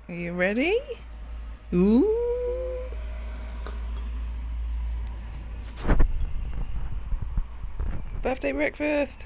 Are you ready? Ooh. Birthday breakfast.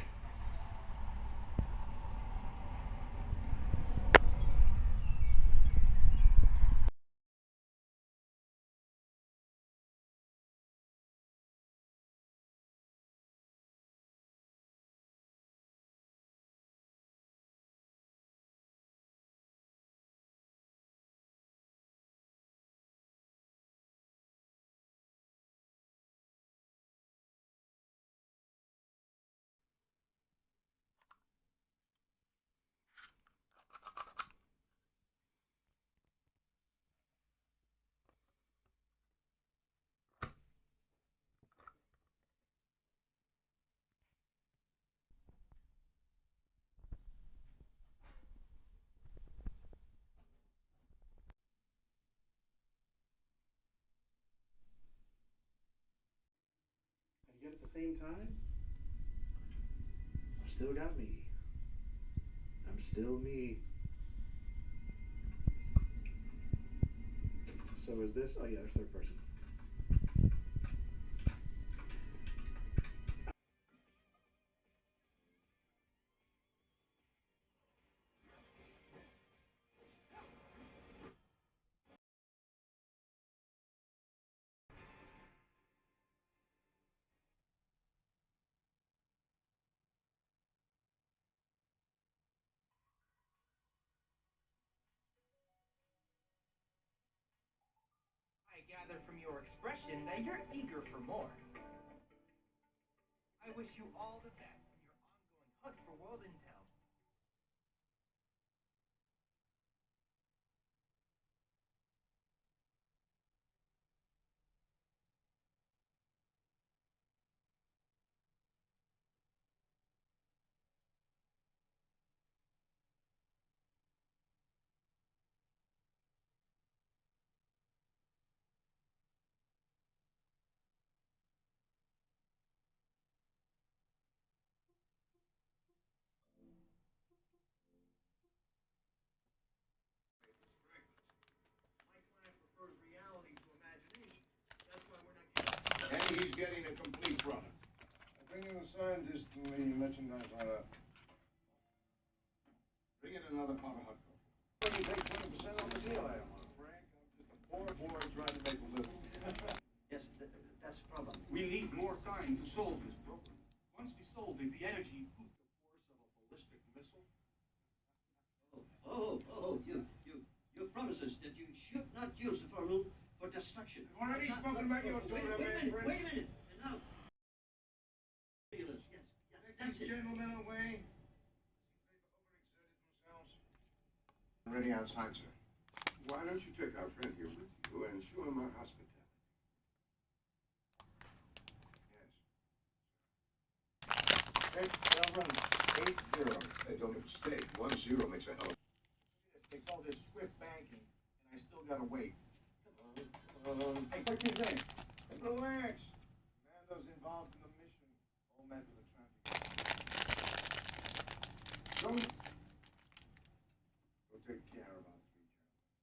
And yet at the same time, I've still got me. I'm still me. So is this? Oh yeah, there's third person. I gather from your expression that you're eager for more. I wish you all the best in your ongoing hunt for world intel. My client prefers reality to imagination. That's why we're not getting. And he's getting a complete product. I bring in a scientist and the merchandise runner. Bring in another pot of hot coffee. When you take 20% on the deal, I am, Frank. I'm just a poor boy trying to make a living. Yes, that's the problem. We need more time to solve this problem. Once we solve it, the energy could the force of a ballistic missile. You promised us that you should not use the formula for destruction. I've already spoken about your Wait a minute. And now. Yes, that's it. Gentlemen away. Ready outside, sir. Why don't you take our friend here with you and show him our hospitality? Yes. Hey, they'll run 8-0. Hey, don't make a mistake. 1-0 makes a hell of They call this swift banking, and I still gotta wait. Come on. Hey, what's his name? Hey, relax. Commando's involved in the mission. All met with a traffic. Go take care of our three gentlemen.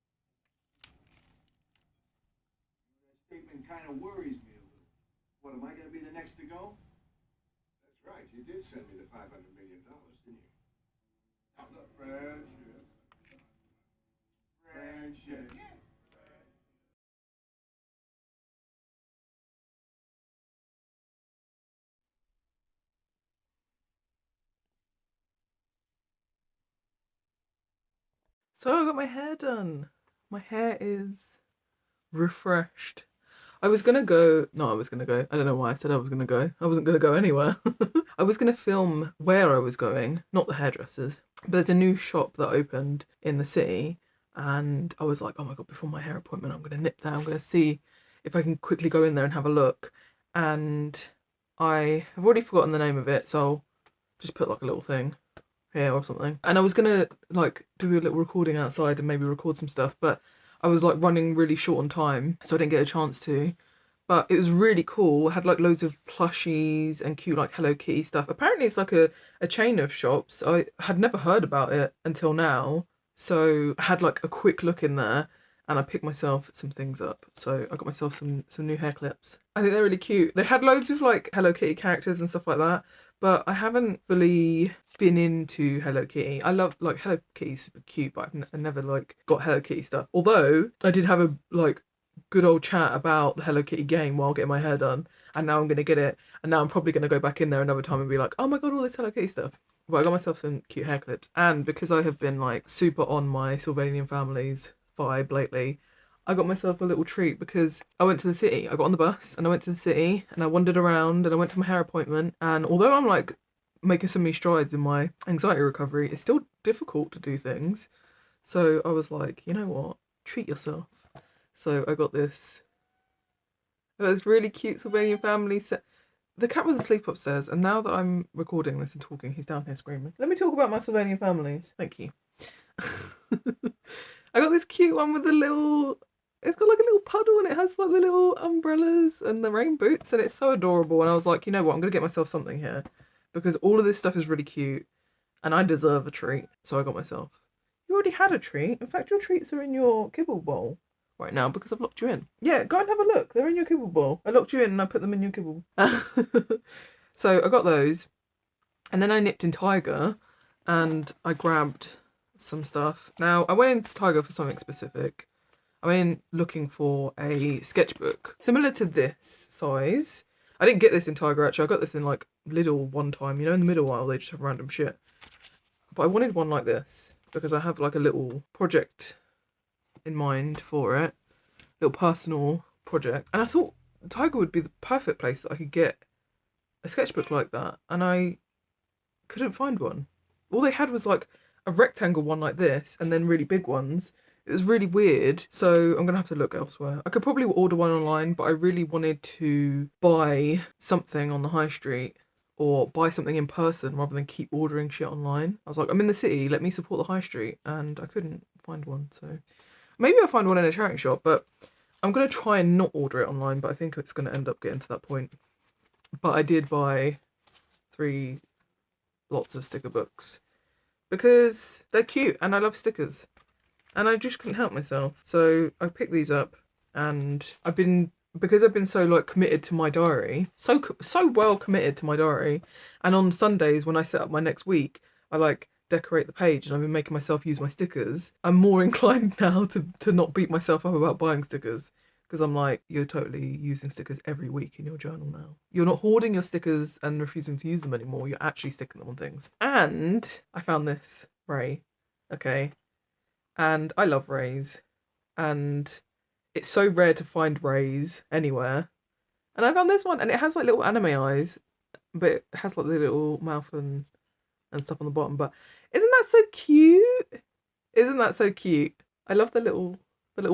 That statement kind of worries me a little. What, am I going to be the next to go? That's right. You did send me the $500 million, didn't you? Now, look, friendship. Friendship. Yeah. So I got my hair done. My hair is refreshed. I was gonna go, no, I was gonna go. I don't know why I said I was gonna go. I wasn't gonna go anywhere. I was gonna film where I was going, not the hairdressers. But there's a new shop that opened in the city, and I was like, oh my god, before my hair appointment, I'm gonna nip there. I'm gonna see if I can quickly go in there and have a look. And I have already forgotten the name of it, so I'll just put like a little thing here or something. And I was gonna like do a little recording outside and maybe record some stuff, but I was like running really short on time, so I didn't get a chance to. But it was really cool. It had like loads of plushies and cute like Hello Kitty stuff. Apparently it's like a chain of shops. I had never heard about it until now. So I had like a quick look in there and I picked myself some things up. So I got myself some new hair clips. I think they're really cute. They had loads of like Hello Kitty characters and stuff like that, but I haven't fully been into Hello Kitty. I love like Hello Kitty's super cute, but I never like got Hello Kitty stuff. Although I did have a like good old chat about the Hello Kitty game while getting my hair done, and now I'm gonna get it, and now I'm probably gonna go back in there another time and be like, oh my god, all this Hello Kitty stuff. But I got myself some cute hair clips, and because I have been like super on my Sylvanian Families vibe lately, I got myself a little treat because I went to the city. I got on the bus and I went to the city and I wandered around and I went to my hair appointment. And although I'm like making so many strides in my anxiety recovery, it's still difficult to do things. So I was like, you know what? Treat yourself. So I got this really cute Sylvanian family set. The cat was asleep upstairs, and now that I'm recording this and talking, he's down here screaming. Let me talk about my Sylvanian families. Thank you. I got this cute one with the little... It's got like a little puddle and it has like the little umbrellas and the rain boots, and it's so adorable. And I was like, you know what? I'm going to get myself something here because all of this stuff is really cute and I deserve a treat. So I got myself... You already had a treat. In fact, your treats are in your kibble bowl right now because I've locked you in. Yeah, go and have a look. They're in your kibble bowl. I locked you in and I put them in your kibble. So I got those, and then I nipped in Tiger and I grabbed some stuff. Now I went into Tiger for something specific. I went in looking for a sketchbook similar to this size. I didn't get this in Tiger actually. I got this in like Lidl one time. You know, in the middle aisle they just have random shit. But I wanted one like this because I have like a little project in mind for it, little personal project, and I thought Tiger would be the perfect place that I could get a sketchbook like that, and I couldn't find one. All they had was like a rectangle one like this and then really big ones. It was really weird, so I'm gonna have to look elsewhere. I could probably order one online, but I really wanted to buy something on the high street or buy something in person rather than keep ordering shit online. I was like, I'm in the city, let me support the high street, and I couldn't find one, so maybe I'll find one in a charity shop, but I'm going to try and not order it online, but I think it's going to end up getting to that point. But I did buy 3 lots of sticker books because they're cute and I love stickers. And I just couldn't help myself. So I picked these up, and because I've been so like committed to my diary, so well committed to my diary, and on Sundays when I set up my next week, I like decorate the page and I've been making myself use my stickers. I'm more inclined now to not beat myself up about buying stickers, because I'm like, you're totally using stickers every week in your journal now. You're not hoarding your stickers and refusing to use them anymore. You're actually sticking them on things. And I found this Ray, okay, and I love Rays, and it's so rare to find Rays anywhere. And I found this one, and it has like little anime eyes, but it has like the little mouth and stuff on the bottom. But isn't that so cute? Isn't that so cute? I love the little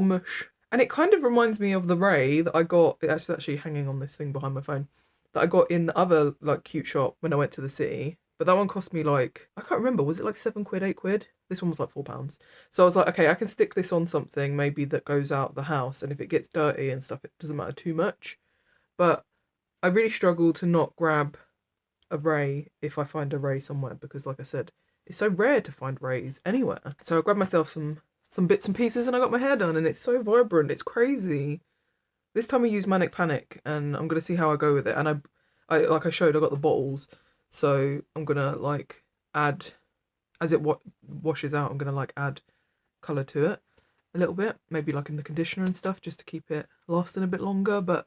mush. And it kind of reminds me of the Ray that I got. It's actually hanging on this thing behind my phone that I got in the other like cute shop when I went to the city. But that one cost me like, I can't remember, was it like £7, £8? This one was like £4. So I was like, okay, I can stick this on something maybe that goes out the house, and if it gets dirty and stuff, it doesn't matter too much. But I really struggle to not grab a Ray if I find a Ray somewhere, because like I said, it's so rare to find Rays anywhere. So I grabbed myself some bits and pieces and I got my hair done, and it's so vibrant, it's crazy. This time I used Manic Panic, and I'm gonna see how I go with it. And I like I showed, I got the bottles, so I'm gonna like add, as it washes out, I'm gonna like add colour to it a little bit, maybe like in the conditioner and stuff, just to keep it lasting a bit longer. But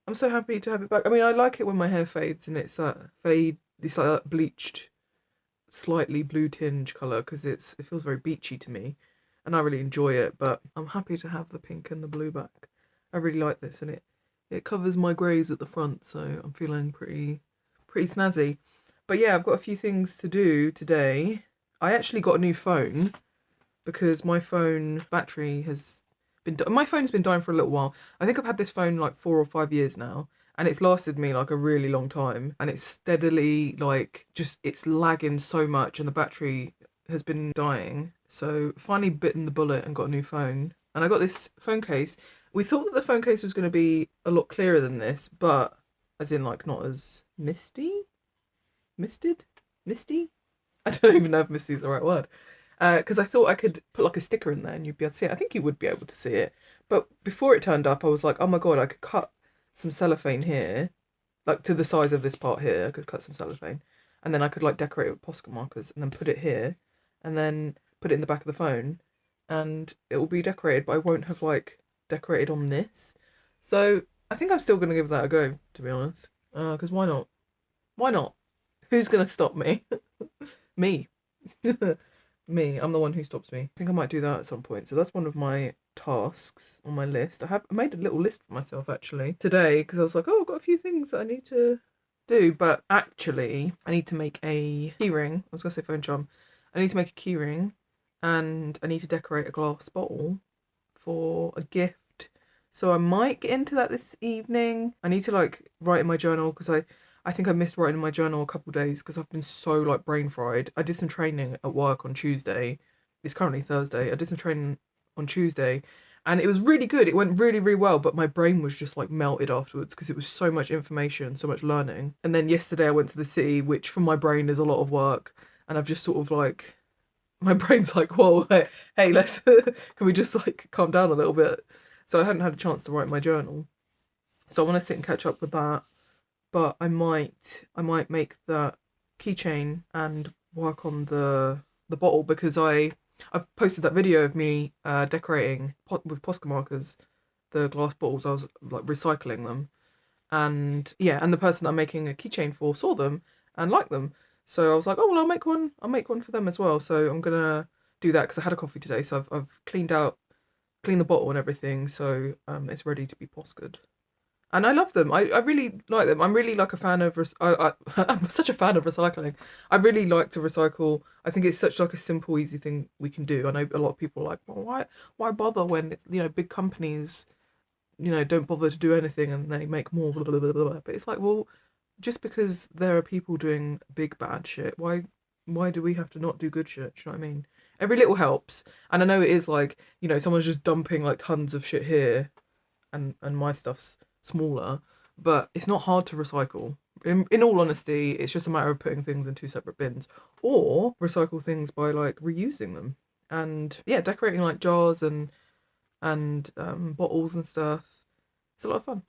I'm so happy to have it back. I mean, I like it when my hair fades and it's it's like that bleached, slightly blue tinge colour, because it feels very beachy to me, and I really enjoy it. But I'm happy to have the pink and the blue back. I really like this, and it covers my greys at the front, so I'm feeling pretty snazzy. But yeah, I've got a few things to do today. I actually got a new phone because my phone battery has been... My phone's been dying for a little while. I think I've had this phone like 4 or 5 years now, and it's lasted me like a really long time, and it's steadily like it's lagging so much, and the battery has been dying. So finally bitten the bullet and got a new phone, and I got this phone case. We thought that the phone case was going to be a lot clearer than this, but as in like not as misty? I don't even know if misty is the right word. because I thought I could put like a sticker in there and you'd be able to see it. I think you would be able to see it. But before it turned up, I was like, oh my god, I could cut some cellophane here, like to the size of this part here. I could cut some cellophane, and then I could like decorate it with Posca markers, and then put it here, and then put it in the back of the phone, and it will be decorated. But I won't have like decorated on this. So I think I'm still gonna give that a go, to be honest. Because why not? Why not? Who's gonna stop me? Me. Me. I'm the one who stops me. I think I might do that at some point. So that's one of my tasks on my list. I made a little list for myself actually today because I was like, oh, I've got a few things that I need to do, but actually I need to make a keyring. I was gonna say phone charm. I need to make a keyring, and I need to decorate a glass bottle for a gift. So I might get into that this evening. I need to like write in my journal because I think I missed writing in my journal a couple of days because I've been so like brain fried. I did some training at work on Tuesday. It's currently Thursday. I did some training on Tuesday and it was really good. It went really, really well, but my brain was just like melted afterwards because it was so much information, so much learning. And then yesterday I went to the city, which for my brain is a lot of work. And I've just sort of like, my brain's like, whoa, hey, let's, can we just like calm down a little bit? So I hadn't had a chance to write my journal. So I want to sit and catch up with that. But I might make that keychain and work on the bottle because I posted that video of me decorating with Posca markers the glass bottles. I was like recycling them, and yeah, and the person that I'm making a keychain for saw them and liked them. So I was like, oh well, I'll make one for them as well. So I'm gonna do that because I had a coffee today, so I've cleaned the bottle and everything, so it's ready to be Posca'd. And I love them. I really like them. I'm really like a fan of I'm such a fan of recycling. I really like to recycle. I think it's such like a simple, easy thing we can do. I know a lot of people are like, well, why bother when big companies don't bother to do anything and they make more blah, blah, blah, blah. But it's like, well, just because there are people doing big bad shit, why do we have to not do good shit? Do you know what I mean? Every little helps. And I know it is like, someone's just dumping like tons of shit here and my stuff's smaller, but it's not hard to recycle. In all honesty, it's just a matter of putting things in two separate bins or recycle things by like reusing them. And yeah, decorating like jars and bottles and stuff. It's a lot of fun.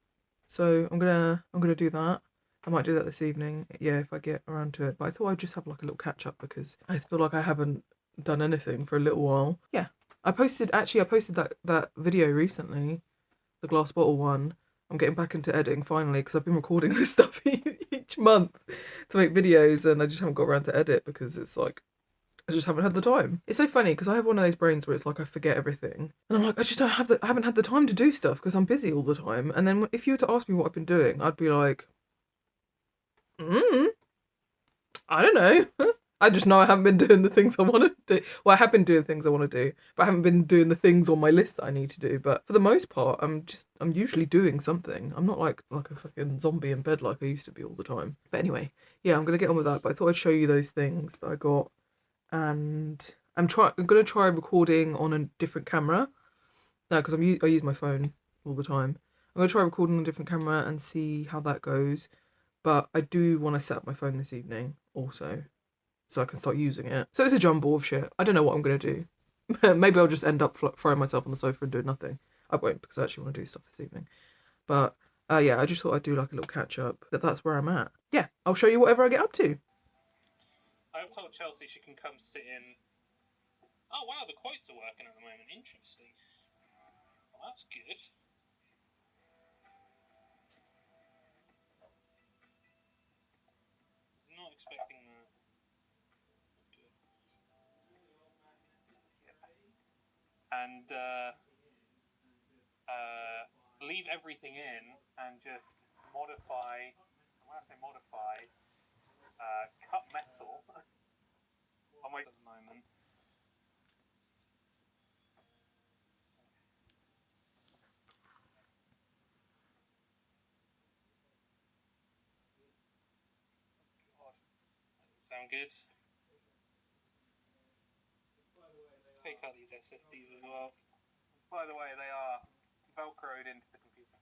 So I'm gonna do that. I might do that this evening, yeah, if I get around to it. But I thought I'd just have like a little catch up because I feel like I haven't done anything for a little while. Yeah, I posted that video recently, the glass bottle one. I'm getting back into editing finally because I've been recording this stuff each month to make videos and I just haven't got around to edit because it's like I just haven't had the time. It's so funny because I have one of those brains where it's like I forget everything, and I'm like I just I haven't had the time to do stuff because I'm busy all the time. And then if you were to ask me what I've been doing, I'd be like, I don't know. I just know I haven't been doing the things I want to do. Well, I have been doing things I want to do, but I haven't been doing the things on my list that I need to do. But for the most part, I'm usually doing something. I'm not like a fucking zombie in bed like I used to be all the time. But anyway, yeah, I'm gonna get on with that. But I thought I'd show you those things that I got, and I'm gonna try recording on a different camera. No, because I use my phone all the time. I'm gonna try recording on a different camera and see how that goes. But I do want to set up my phone this evening also, so I can start using it. So it's a jumble of shit. I don't know what I'm gonna do. Maybe I'll just end up throwing myself on the sofa and doing nothing. I won't because I actually want to do stuff this evening. But yeah, I just thought I'd do like a little catch up. That's where I'm at. Yeah, I'll show you whatever I get up to. I've told Chelsea she can come sit in. Oh wow, the quotes are working at the moment. Interesting. Well, that's good. Not expecting that. Good. And leave everything in and just modify. When I say modify, cut metal on my at the moment. God, sound good. Let's take out these SSDs as well. By the way, they are velcroed into the computer.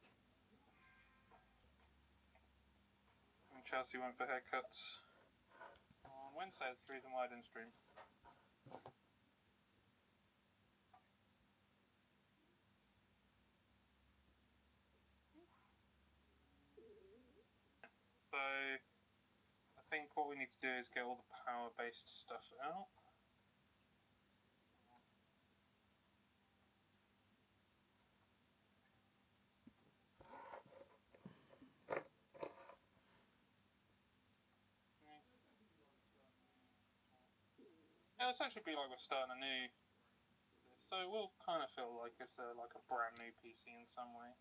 And Chelsea went for haircuts on Wednesday. That's the reason why I didn't stream. think what we need to do is get all the power-based stuff out. Yeah, it's actually be like we're starting a new. So it will kind of feel like it's like a brand new PC in some way.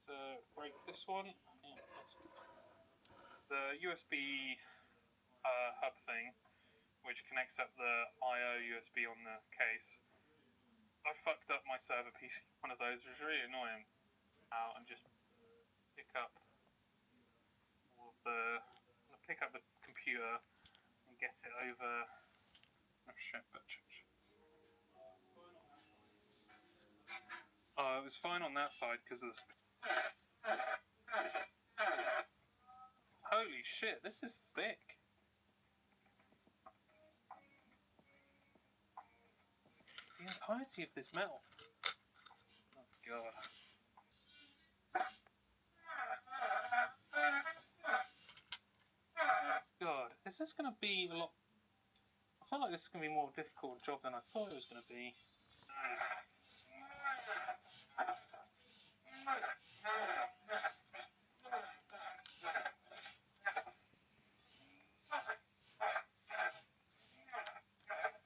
So break this one. Yeah, the USB hub thing, which connects up the I/O USB on the case. I fucked up my server PC. One of those, which was really annoying. Out and just pick up all of the computer and get it over. Oh shit! It was fine on that side because of the. Holy shit! This is thick. It's the entirety of this metal. Oh god. God, is this going to be a lot? I feel like this is going to be a more difficult job than I thought it was going to be.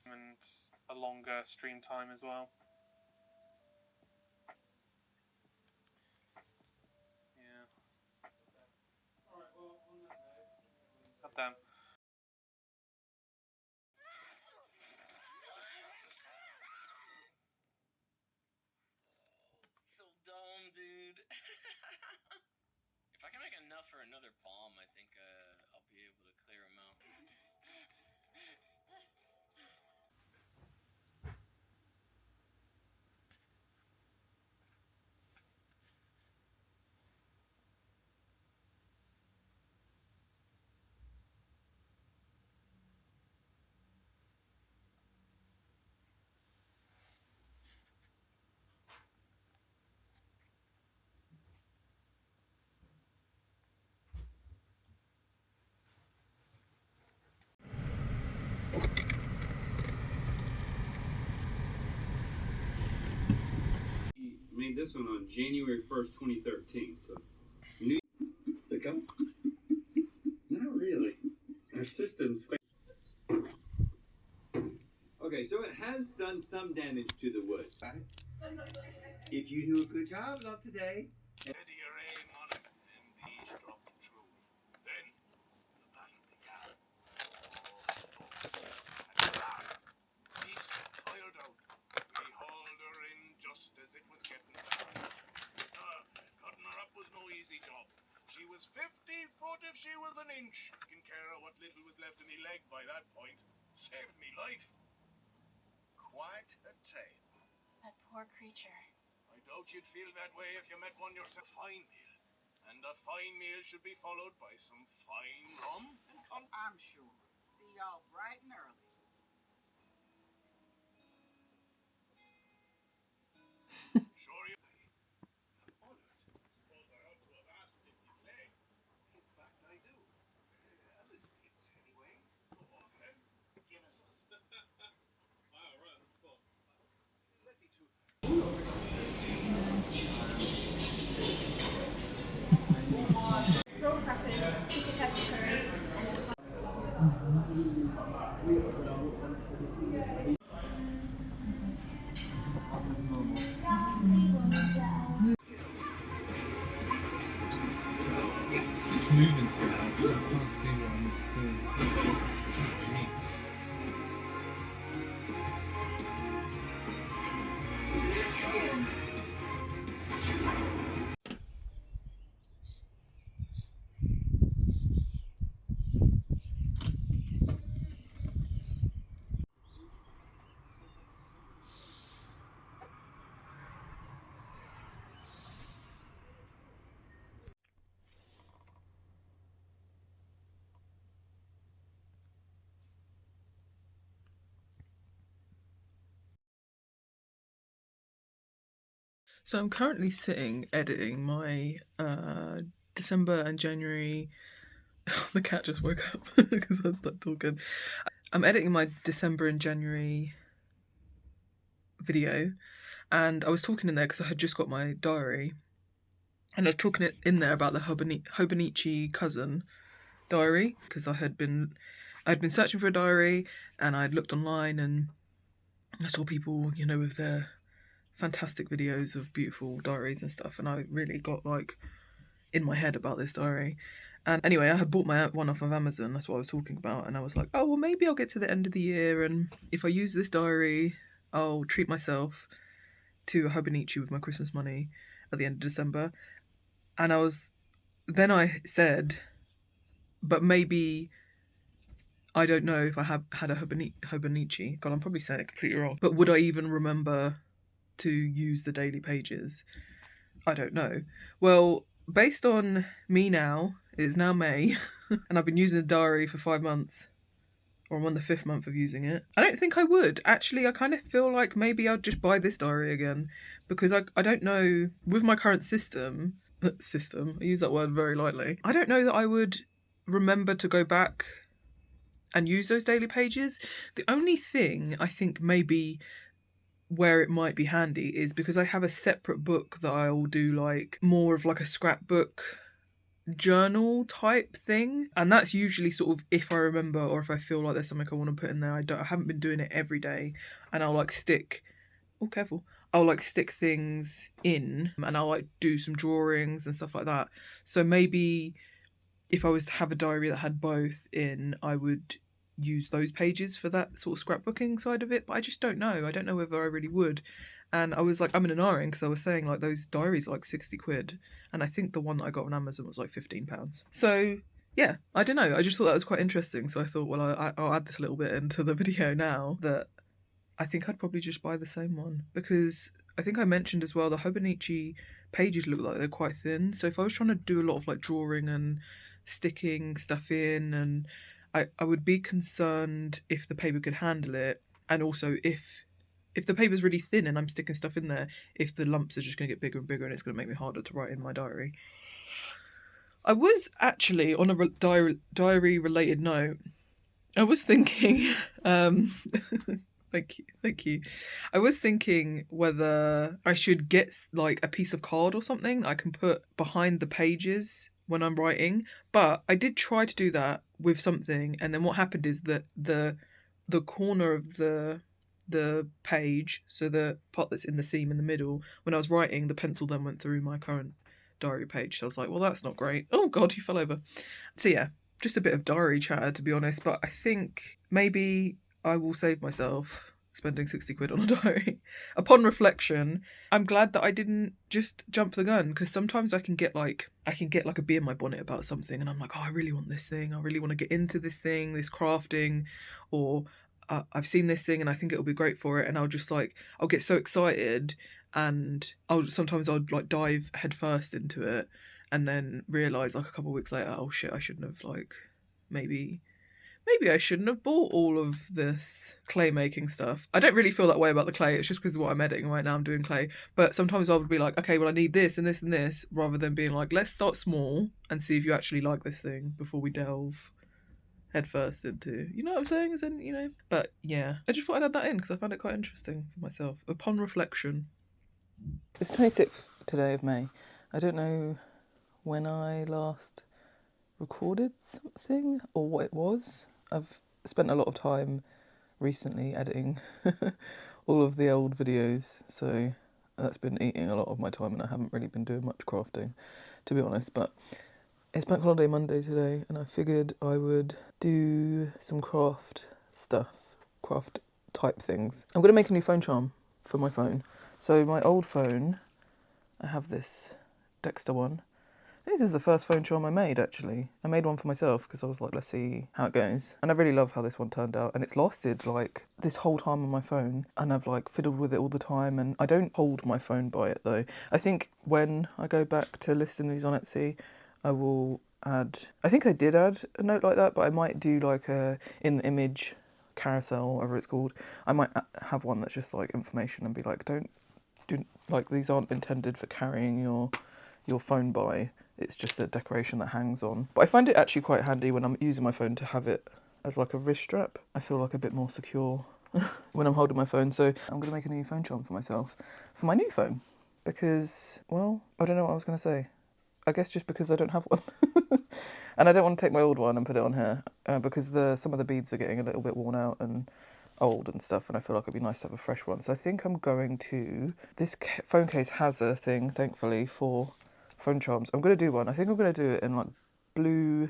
And a longer stream time as well. Yeah. God damn. So dumb, dude. If I can make enough for another bomb, I think I'll be able to clear them out. Made this one on January 1st, 2013. So, new. They come? Not really. Our system's. Okay, so it has done some damage to the wood. If you do a good job, not today. Steady your aim on it, and he struck true. Then the battle began. At last, Beast tired out. We hauled her in just as it was getting dark. Cutting her up was no easy job. She was 50 foot if she was an inch. Taking care of what little was left of me leg by that point. Saved me life. Quite a tale. That poor creature. I doubt you'd feel that way if you met one yourself. Fine meal. And a fine meal should be followed by some fine rum and I'm sure. See y'all bright and early. Sure you. I'm honored. Suppose I ought to have asked if you play. In fact, I do. A little bit, anyway. Go on, then. Give us a wow, right on the spot. Let me too. Roll wrappers, chicken pepper curry, It's moving so much, so I can't do what I need to do. Jeez. So I'm currently sitting editing my December and January. The cat just woke up because I stopped talking. I'm editing my December and January video, and I was talking in there because I had just got my diary, and I was talking in there about the Hobonichi cousin diary, because I'd been searching for a diary, and I'd looked online and I saw people, you know, with their fantastic videos of beautiful diaries and stuff, and I really got like in my head about this diary. And anyway, I had bought my one off of Amazon, that's what I was talking about, and I was like, oh well, maybe I'll get to the end of the year, and if I use this diary, I'll treat myself to a Hobonichi with my Christmas money at the end of December. And then I said, but maybe, I don't know if I had a Hobonichi. God, I'm probably saying it completely wrong. But would I even remember to use the daily pages? I don't know. Well, based on me now, it is now May, and I've been using the diary for 5 months, or I'm on the 5th month of using it. I don't think I would. Actually, I kind of feel like maybe I'd just buy this diary again, because I don't know, with my current system, I use that word very lightly, I don't know that I would remember to go back and use those daily pages. The only thing I think maybe where it might be handy is because I have a separate book that I'll do like more of like a scrapbook journal type thing, and that's usually sort of if I remember or if I feel like there's something I want to put in there. I haven't been doing it every day, and I'll like stick I'll like stick things in, and I'll like do some drawings and stuff like that. So maybe if I was to have a diary that had both in, I would use those pages for that sort of scrapbooking side of it, but I just don't know. I don't know whether I really would. And I was like, I'm in an R because I was saying like those diaries are like 60 quid, and I think the one that I got on Amazon was like £15. So yeah, I don't know. I just thought that was quite interesting. So I thought, well, I'll add this little bit into the video now, that I think I'd probably just buy the same one, because I think I mentioned as well the Hobonichi pages look like they're quite thin. So if I was trying to do a lot of like drawing and sticking stuff in, and I would be concerned if the paper could handle it, and also if the paper's really thin and I'm sticking stuff in there, if the lumps are just going to get bigger and bigger and it's going to make me harder to write in my diary. I was actually, on a diary related note, I was thinking, thank you. I was thinking whether I should get like a piece of card or something I can put behind the pages when I'm writing, but I did try to do that with something, and then what happened is that the corner of the page, so the part that's in the seam in the middle, when I was writing, the pencil then went through my current diary page. So I was like, well, that's not great. Oh god, you fell over. So yeah, just a bit of diary chatter, to be honest, but I think maybe I will save myself spending 60 quid on a diary. Upon reflection, I'm glad that I didn't just jump the gun, because sometimes I can get like a bee in my bonnet about something, and I'm like, oh, I really want this thing, I really want to get into this thing, this crafting, or I've seen this thing and I think it'll be great for it, and I'll get so excited, and I'll like dive headfirst into it, and then realise like a couple of weeks later, oh shit, I shouldn't have, like, maybe I shouldn't have bought all of this clay making stuff. I don't really feel that way about the clay, it's just because of what I'm editing right now, I'm doing clay. But sometimes I would be like, okay, well, I need this and this and this, rather than being like, let's start small and see if you actually like this thing before we delve headfirst into, you know what I'm saying? As in, you know. But yeah, I just thought I'd add that in because I found it quite interesting for myself. Upon reflection. It's 26th today of May. I don't know when I last recorded something or what it was. I've spent a lot of time recently editing all of the old videos, so that's been eating a lot of my time, and I haven't really been doing much crafting, to be honest. But it's Bank Holiday Monday today, and I figured I would do some craft type things. I'm going to make a new phone charm for my phone. So my old phone, I have this Dexter one. This is the first phone charm I made, actually. I made one for myself because I was like, let's see how it goes. And I really love how this one turned out. And it's lasted like this whole time on my phone, and I've like fiddled with it all the time, and I don't hold my phone by it though. I think when I go back to listing these on Etsy, I will add, I think I did add a note like that, but I might do like a in-image carousel, whatever it's called. I might have one that's just like information and be like, don't these aren't intended for carrying your phone by. It's just a decoration that hangs on. But I find it actually quite handy when I'm using my phone to have it as like a wrist strap. I feel like a bit more secure when I'm holding my phone. So I'm going to make a new phone charm for myself for my new phone because, well, I don't know what I was going to say. I guess just because I don't have one. And I don't want to take my old one and put it on here because some of the beads are getting a little bit worn out and old and stuff, and I feel like it'd be nice to have a fresh one. So I think I'm going to... This phone case has a thing, thankfully, for phone charms. I'm going to do one. I think I'm going to do it in like blue,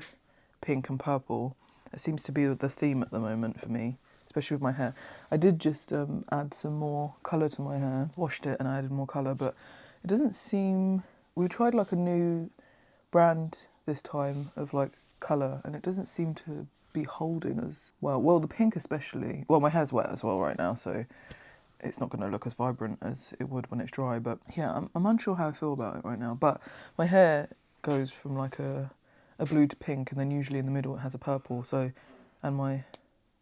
pink and purple. It seems to be the theme at the moment for me, especially with my hair. I did just add some more colour to my hair, washed it and I added more colour, but it doesn't seem... We tried like a new brand this time of like colour and it doesn't seem to be holding as well. Well, the pink especially. Well, my hair's wet as well right now, so it's not going to look as vibrant as it would when it's dry. But yeah, I'm unsure how I feel about it right now. But my hair goes from like a blue to pink, and then usually in the middle it has a purple. So, and my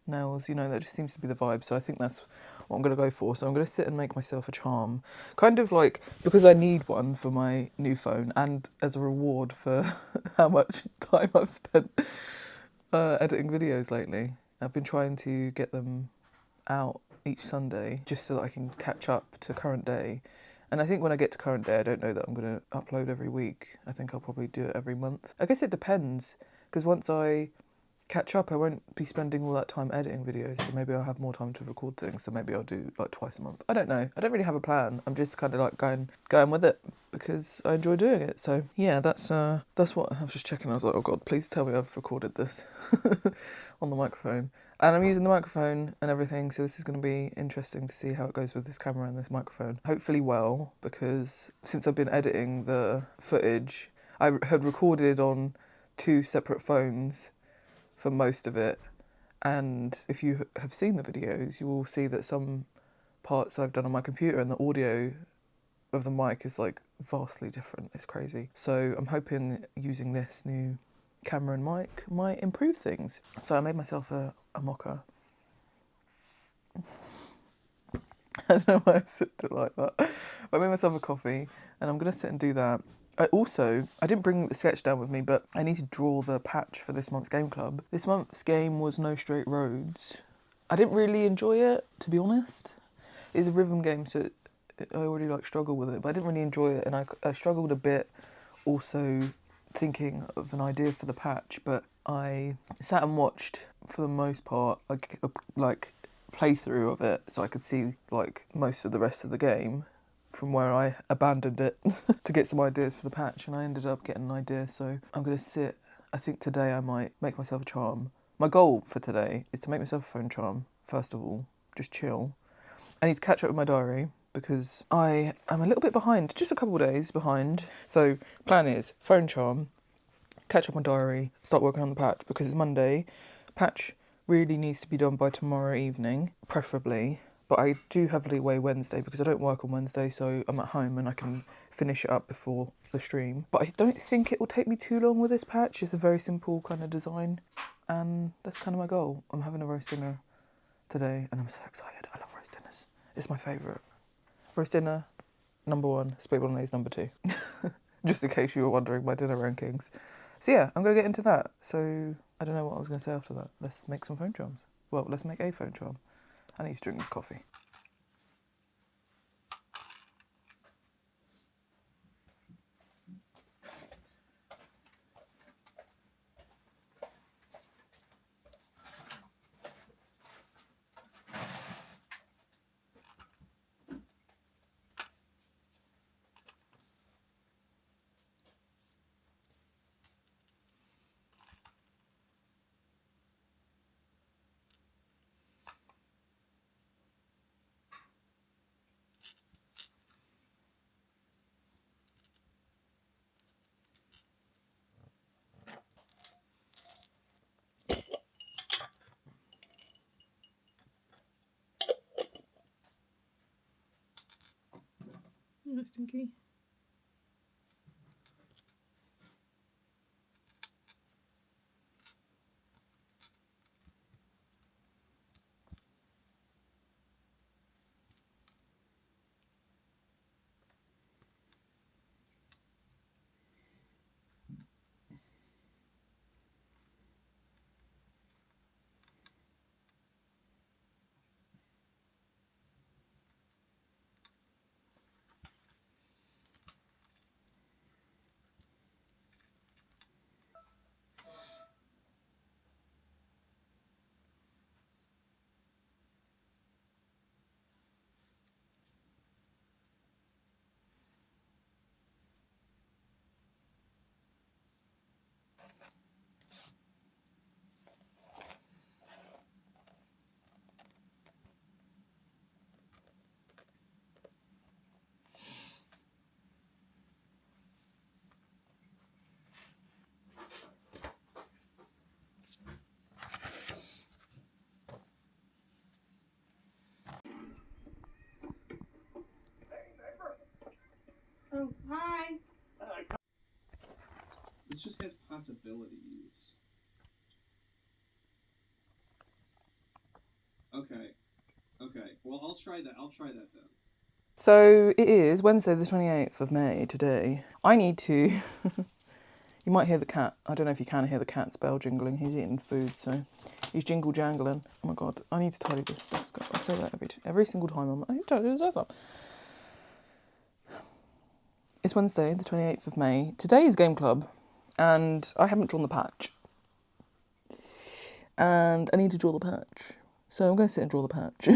nails, you know, that just seems to be the vibe. So I think that's what I'm going to go for. So I'm going to sit and make myself a charm, kind of like because I need one for my new phone and as a reward for how much time I've spent editing videos lately. I've been trying to get them out each Sunday just so that I can catch up to current day. And I think when I get to current day, I don't know that I'm going to upload every week. I think I'll probably do it every month. I guess it depends, because once I catch up, I won't be spending all that time editing videos, so maybe I'll have more time to record things, so maybe I'll do like twice a month. I don't know. I don't really have a plan. I'm just kind of like going with it because I enjoy doing it. So yeah, that's what I was just checking. I was like, oh God, please tell me I've recorded this on the microphone. And I'm using the microphone and everything, so this is going to be interesting to see how it goes with this camera and this microphone. Hopefully well, because since I've been editing the footage, I had recorded on 2 separate phones for most of it, and if you have seen the videos you will see that some parts I've done on my computer and the audio of the mic is like vastly different. It's crazy. So I'm hoping using this new camera and mic might improve things. So I made myself a mocha. I don't know why I sipped it like that, but I made myself a coffee and I'm gonna sit and do that. I didn't bring the sketch down with me, but I need to draw the patch for this month's game club. This month's game was No Straight Roads. I didn't really enjoy it, to be honest. It's a rhythm game, so I already like struggle with it, but I didn't really enjoy it, and I struggled a bit also thinking of an idea for the patch, but I sat and watched, for the most part, like playthrough of it, so I could see like most of the rest of the game from where I abandoned it to get some ideas for the patch, and I ended up getting an idea. So I'm going to sit. I think today I might make myself a charm. My goal for today is to make myself a phone charm, first of all, just chill. I need to catch up with my diary because I am a little bit behind, just a couple of days behind. So plan is phone charm, catch up on diary, start working on the patch because it's Monday. Patch really needs to be done by tomorrow evening, preferably. But I do have leeway Wednesday because I don't work on Wednesday, so I'm at home and I can finish it up before the stream. But I don't think it will take me too long with this patch. It's a very simple kind of design, and that's kind of my goal. I'm having a roast dinner today and I'm so excited. I love roast dinners. It's my favourite. Roast dinner, number 1. Spaghetti bolognese, number 2. Just in case you were wondering my dinner rankings. So yeah, I'm going to get into that. So I don't know what I was going to say after that. Let's make some phone charms. Well, let's make a phone charm. I need to drink this coffee. Oh, stinky. just has possibilities. Okay. Well, I'll try that then. So it is Wednesday the 28th of May today. I need to... You might hear the cat. I don't know if you can hear the cat's bell jingling. He's eating food, so he's jingle jangling. Oh my god, I need to tidy this desk up. I say that every single time. I need to tidy this desk up. It's Wednesday, the 28th of May. Today is game club, and I haven't drawn the patch. And I need to draw the patch. So I'm going to sit and draw the patch.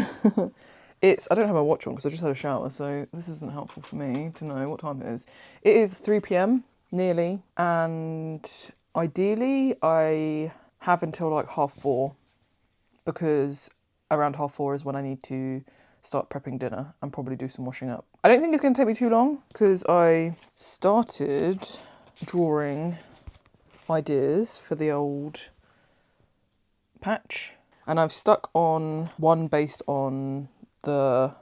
I don't have my watch on because I just had a shower, so this isn't helpful for me to know what time it is. It is 3 p.m. nearly, and ideally I have until like 4:30 because around 4:30 is when I need to start prepping dinner and probably do some washing up. I don't think it's going to take me too long because I started drawing ideas for the old patch, and I've stuck on one based on the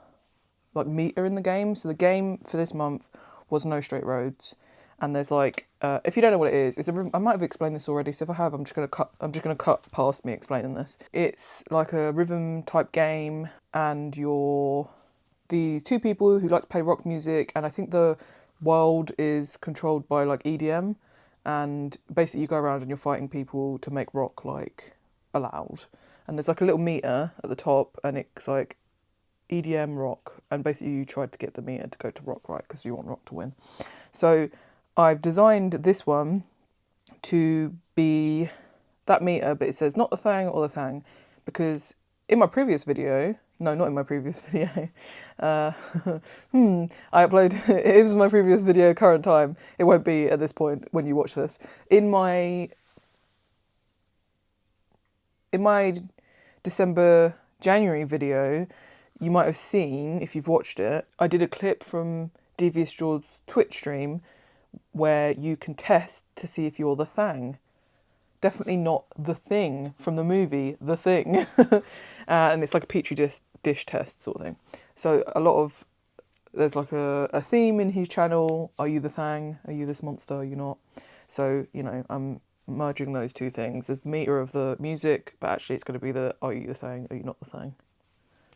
like meter in the game. So the game for this month was No Straight Roads, and there's like if you don't know what it is, I might have explained this already, so if I have, I'm just gonna cut past me explaining this. It's like a rhythm type game, and you're these two people who like to play rock music, and I think the world is controlled by like EDM, and basically you go around and you're fighting people to make rock like allowed, and there's like a little meter at the top, and it's like EDM rock, and basically you tried to get the meter to go to rock, right, because you want rock to win. So I've designed this one to be that meter, but it says not the thang or the thang, because in my previous video, no, not in my previous video, I uploaded, it was my previous video current time, it won't be at this point when you watch this. In my January video, you might have seen, if you've watched it, I did a clip from Devious Jaw's Twitch stream where you can test to see if you're the thang. Definitely not the thing from the movie, The Thing. And it's like a petri dish test sort of thing. So there's like a theme in his channel. Are you the thang? Are you this monster? Are you not? So, you know, I'm merging those two things. There's the meter of the music, but actually it's going to be the are you the thang? Are you not the thang?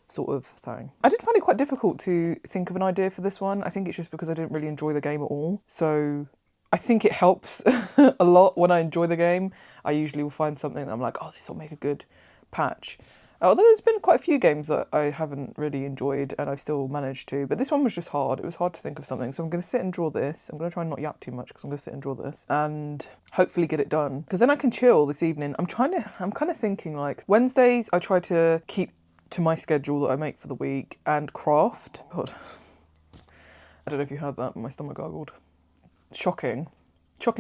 Sort of thing. I did find it quite difficult to think of an idea for this one. I think it's just because I didn't really enjoy the game at all. So I think it helps a lot when I enjoy the game. I usually will find something that I'm like, oh, this will make a good patch. Although there's been quite a few games that I haven't really enjoyed and I've still managed to, but this one was just hard. It was hard to think of something. So I'm going to sit and draw this. I'm going to try and not yap too much because I'm going to sit and draw this and hopefully get it done. Because then I can chill this evening. I'm kind of thinking like Wednesdays I try to keep to my schedule that I make for the week and craft. God, I don't know if you heard that, but my stomach gargled. Shocking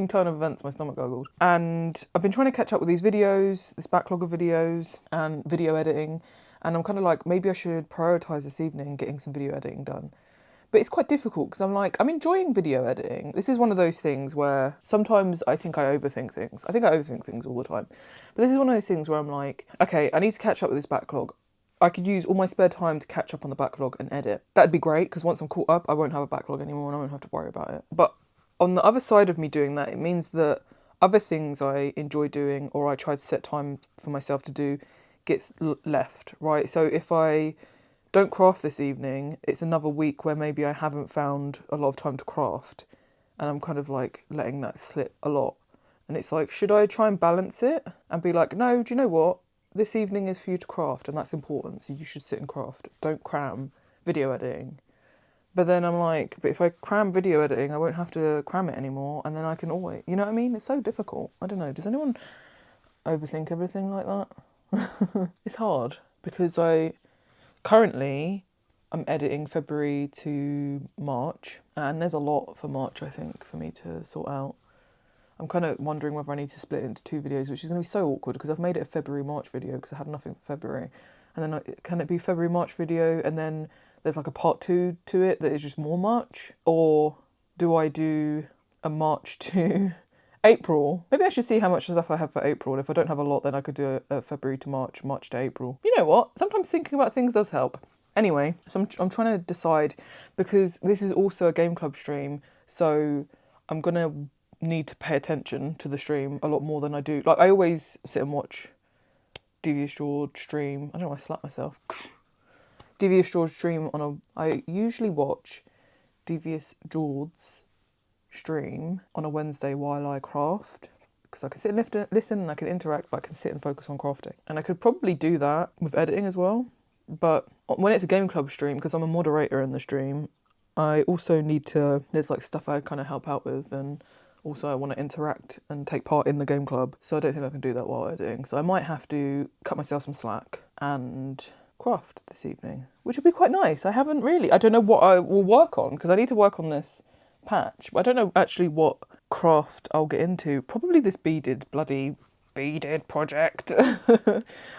turn of events, my stomach gargled. And I've been trying to catch up with these videos, this backlog of videos and video editing, and I'm kind of like, maybe I should prioritise this evening getting some video editing done. But it's quite difficult because I'm like, I'm enjoying video editing. This is one of those things where sometimes I think I overthink things. I think I overthink things all the time. But this is one of those things where I'm like, okay, I need to catch up with this backlog. I could use all my spare time to catch up on the backlog and edit. That'd be great because once I'm caught up, I won't have a backlog anymore and I won't have to worry about it. But on the other side of me doing that, it means that other things I enjoy doing or I try to set time for myself to do gets left, right? So if I don't craft this evening, it's another week where maybe I haven't found a lot of time to craft and I'm kind of like letting that slip a lot. And it's like, should I try and balance it and be like, no, do you know what? This evening is for you to craft and that's important, so you should sit and craft. Don't cram video editing. But then I'm like, but if I cram video editing, I won't have to cram it anymore and then I can always, you know what I mean? It's so difficult. I don't know, does anyone overthink everything like that? It's hard because currently I'm editing February to March and there's a lot for March, I think, for me to sort out. I'm kind of wondering whether I need to split it into two videos, which is going to be so awkward because I've made it a February-March video because I had nothing for February. And then can it be February-March video and then there's like a part 2 to it that is just more March? Or do I do a March to April? Maybe I should see how much stuff I have for April. And if I don't have a lot, then I could do a February to March, March to April. You know what? Sometimes thinking about things does help. Anyway, so I'm trying to decide because this is also a game club stream. So I'm going to need to pay attention to the stream a lot more than I do. Like, I always sit and watch Devious George stream. I don't know why I slapped myself. Devious George stream I usually watch Devious George's stream on a Wednesday while I craft. Because I can sit and listen and I can interact, but I can sit and focus on crafting. And I could probably do that with editing as well. But when it's a game club stream, because I'm a moderator in the stream, I also need to, there's like stuff I kind of help out with, and also I want to interact and take part in the game club. So I don't think I can do that while editing. So I might have to cut myself some slack and craft this evening, which would be quite nice. I don't know what I will work on, because I need to work on this patch. But I don't know actually what craft I'll get into. Probably this bloody beaded project.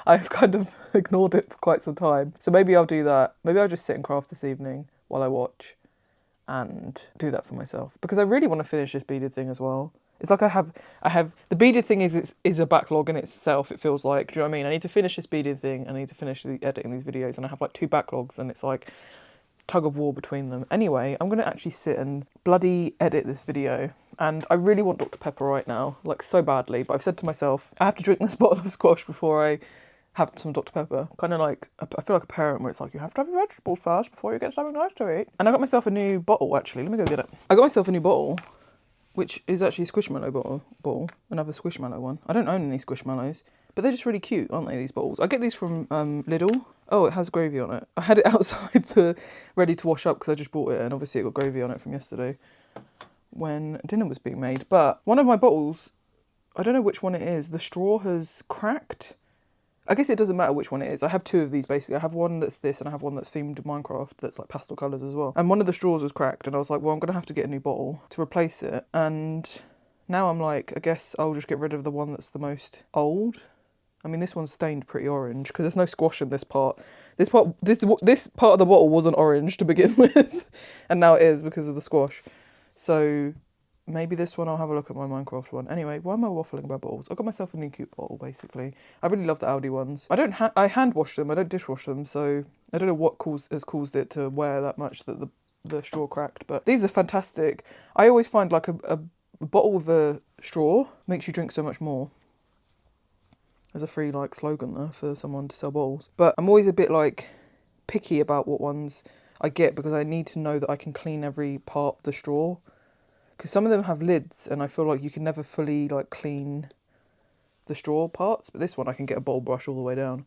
I've kind of ignored it for quite some time. So maybe I'll do that. Maybe I'll just sit and craft this evening while I watch and do that for myself. Because I really want to finish this beaded thing as well. It's like I have the beaded thing is a backlog in itself, it feels like. Do you know what I mean? I need to finish this beaded thing, I need to finish editing these videos, and I have like 2 backlogs, and it's like tug of war between them. Anyway, I'm going to actually sit and bloody edit this video, and I really want Dr. Pepper right now, like so badly, but I've said to myself, I have to drink this bottle of squash before I have some Dr. Pepper. Kind of like, I feel like a parent where it's like, you have to have your vegetables first before you get something nice to eat. And I got myself a new bottle, actually. Let me go get it. I got myself a new bottle, which is actually a Squishmallow bottle, another Squishmallow one. I don't own any Squishmallows, but they're just really cute, aren't they, these bottles? I get these from Lidl. Oh, it has gravy on it. I had it outside ready to wash up because I just bought it, and obviously it got gravy on it from yesterday when dinner was being made. But one of my bottles, I don't know which one it is, the straw has cracked. I guess it doesn't matter which one it is. I have 2 of these basically. I have one that's this and I have one that's themed Minecraft that's like pastel colours as well. And one of the straws was cracked and I was like, well, I'm going to have to get a new bottle to replace it. And now I'm like, I guess I'll just get rid of the one that's the most old. I mean, this one's stained pretty orange because there's no squash in this part. This part of the bottle wasn't orange to begin with, and now it is because of the squash. So maybe this one, I'll have a look at my Minecraft one. Anyway, why am I waffling about bottles? I got myself a new cute bottle, basically. I really love the Aldi ones. I hand wash them, I don't dishwash them, so I don't know what has caused it to wear that much that the straw cracked, but these are fantastic. I always find like a bottle with a straw makes you drink so much more. There's a free like slogan there for someone to sell bottles. But I'm always a bit like picky about what ones I get because I need to know that I can clean every part of the straw. Because some of them have lids and I feel like you can never fully like clean the straw parts. But this one I can get a bottle brush all the way down.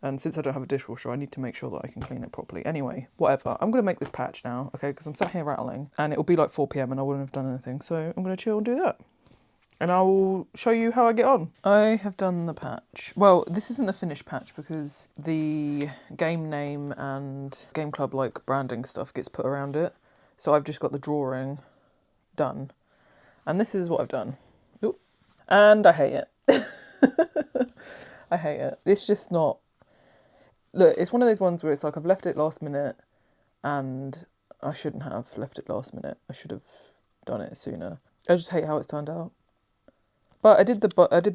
And since I don't have a dishwasher, I need to make sure that I can clean it properly. Anyway, whatever. I'm going to make this patch now, okay? Because I'm sat here rattling and it'll be like 4 p.m. and I wouldn't have done anything. So I'm going to chill and do that. And I will show you how I get on. I have done the patch. Well, this isn't the finished patch because the game name and game club like branding stuff gets put around it. So I've just got the drawing done. And this is what I've done. Ooh. And I hate it. I hate it. It's just not... Look, it's one of those ones where it's like I've left it last minute and I shouldn't have left it last minute. I should have done it sooner. I just hate how it's turned out. But I did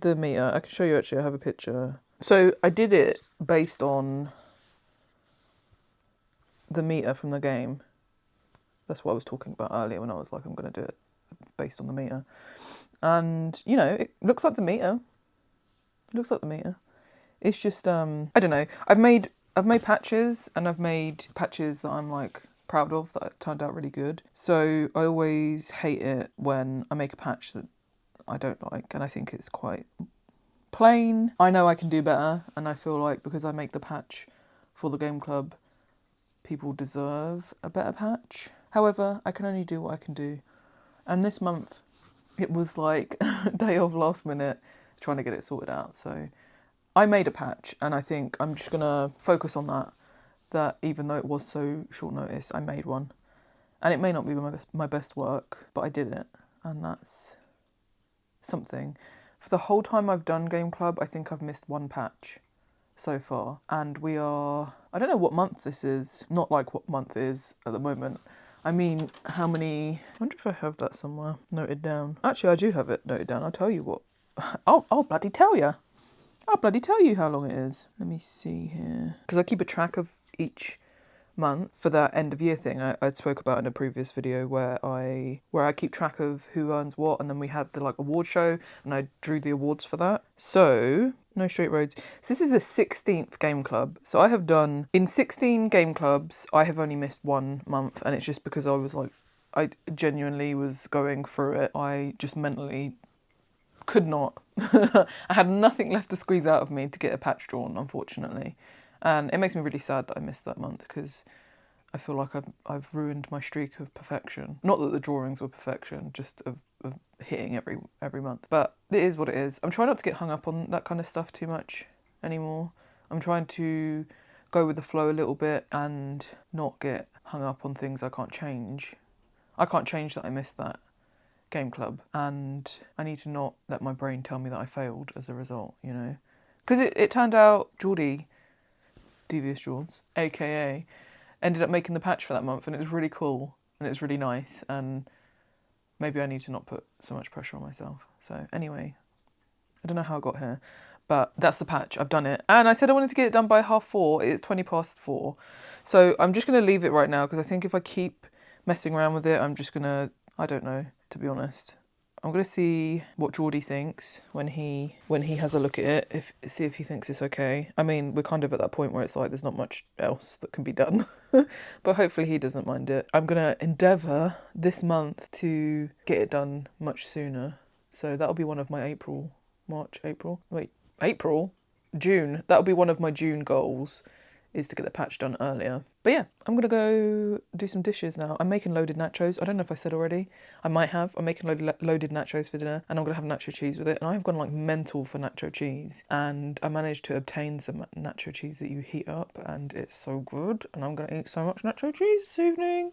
the meter. I can show you actually, I have a picture. So I did it based on the meter from the game. That's what I was talking about earlier when I was like, I'm going to do it based on the meter. And, you know, it looks like the meter. It looks like the meter. It's just, I don't know. I've made patches and I've made patches that I'm like proud of that turned out really good. So I always hate it when I make a patch that I don't like and I think it's quite plain. I know I can do better and I feel like because I make the patch for the game club, people deserve a better patch. However, I can only do what I can do. And this month, it was like day of last minute trying to get it sorted out. So I made a patch and I think I'm just going to focus on that even though it was so short notice, I made one. And it may not be my best work, but I did it. And that's something. For the whole time I've done Game Club, I think I've missed one patch so far. And we are... I don't know what month this is. Not like what month is at the moment. I mean, how many... I wonder if I have that somewhere noted down. Actually, I do have it noted down. I'll tell you what. I'll bloody tell you. I'll bloody tell you how long it is. Let me see here. Because I keep a track of each month for that end of year thing I spoke about in a previous video where I keep track of who earns what, and then we had the like award show and I drew the awards for that. So no straight roads. So this is the 16th game club. So I have done in 16 game clubs, I have only missed 1 month, and it's just because I was like, I genuinely was going through it. I just mentally could not. I had nothing left to squeeze out of me to get a patch drawn, unfortunately. And it makes me really sad that I missed that month, because I feel like I've ruined my streak of perfection. Not that the drawings were perfection, just of hitting every month. But it is what it is. I'm trying not to get hung up on that kind of stuff too much anymore. I'm trying to go with the flow a little bit and not get hung up on things I can't change. I can't change that I missed that game club, and I need to not let my brain tell me that I failed as a result, you know? Because it turned out Geordie, Devious Jaws, aka, ended up making the patch for that month, and it was really cool and it was really nice, and maybe I need to not put so much pressure on myself. So anyway, I don't know how I got here, but that's the patch. I've done it, and I said I wanted to get it done by 4:30. It's 4:20, so I'm just going to leave it right now, because I think if I keep messing around with it, I'm just going to, I don't know, to be honest. I'm going to see what Geordie thinks when he has a look at it, see if he thinks it's okay. I mean, we're kind of at that point where it's like there's not much else that can be done. But hopefully he doesn't mind it. I'm going to endeavour this month to get it done much sooner. So that'll be one of my June. That'll be one of my June goals, is to get the patch done earlier. But yeah, I'm gonna go do some dishes now. I'm making loaded nachos. I don't know if I said already. I might have. I'm making loaded nachos for dinner, and I'm gonna have nacho cheese with it. And I've gone like mental for nacho cheese, and I managed to obtain some nacho cheese that you heat up, and it's so good. And I'm gonna eat so much nacho cheese this evening.